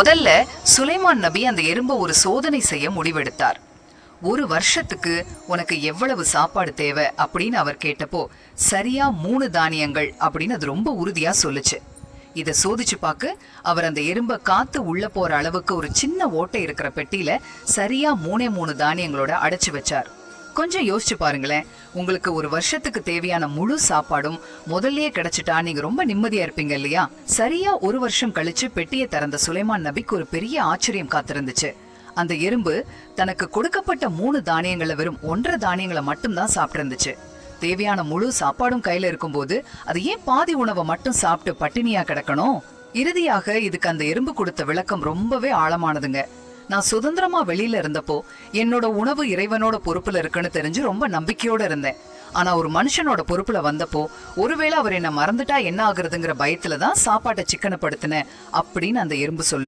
முதல்ல சுலைமான் நபி அந்த எறும்பை ஒரு சோதனை செய்ய முடிவெடுத்தார். ஒரு வருஷத்துக்கு உனக்கு எவ்வளவு சாப்பாடு தேவை அப்படின்னு அவர் கேட்டப்போ சரியா 3 தானியங்கள் அப்படின்னு அது ரொம்ப உறுதியா சொல்லுச்சு. இத சோதிச்சு பார்க்க அவர் அந்த எறும்ப காத்து உள்ள போற அளவுக்கு ஒரு சின்ன ஓட்டை இருக்கிற பெட்டியில சரியா 3 தானியங்களோட அடைச்சு வச்சார். கொஞ்சம் யோசிச்சு பாருங்களேன், உங்களுக்கு ஒரு வருஷத்துக்கு தேவையான முழு சாப்பாடும் முதல்லயே கிடைச்சிட்டா நீங்க ரொம்ப நிம்மதியா இருப்பீங்க இல்லையா? சரியா ஒரு வருஷம் கழிச்சு பெட்டியை திறந்த சுலைமான் நபிக்கு ஒரு பெரிய ஆச்சரியம் காத்திருந்துச்சு. அந்த எறும்பு தனக்கு கொடுக்கப்பட்ட 3 தானியங்களை வெறும் 1.5 தானியங்களை மட்டும்தான் சாப்பிட்டு இருந்துச்சு. தேவையான முழு சாப்பாடும் கையில இருக்கும்போது அது ஏன் பாதி உணவை மட்டும் சாப்பிட்டு பட்டினியா கிடக்கணும்? இறுதியாக இதுக்கு அந்த எறும்பு கொடுத்த விளக்கம் ரொம்பவே ஆழமானதுங்க. நான் சுதந்திரமா வெளியில இருந்தப்போ என்னோட உணவு இறைவனோட பொறுப்புல இருக்குன்னு தெரிஞ்சு ரொம்ப நம்பிக்கையோட இருந்தேன். ஆனா ஒரு மனுஷனோட பொறுப்புல வந்தப்போ ஒருவேளை அவர் என்ன மறந்துட்டா என்ன ஆகுறதுங்கிற பயத்துலதான் சாப்பாட்டை சிக்கனப்படுத்தின அப்படின்னு அந்த எறும்பு சொல்லு.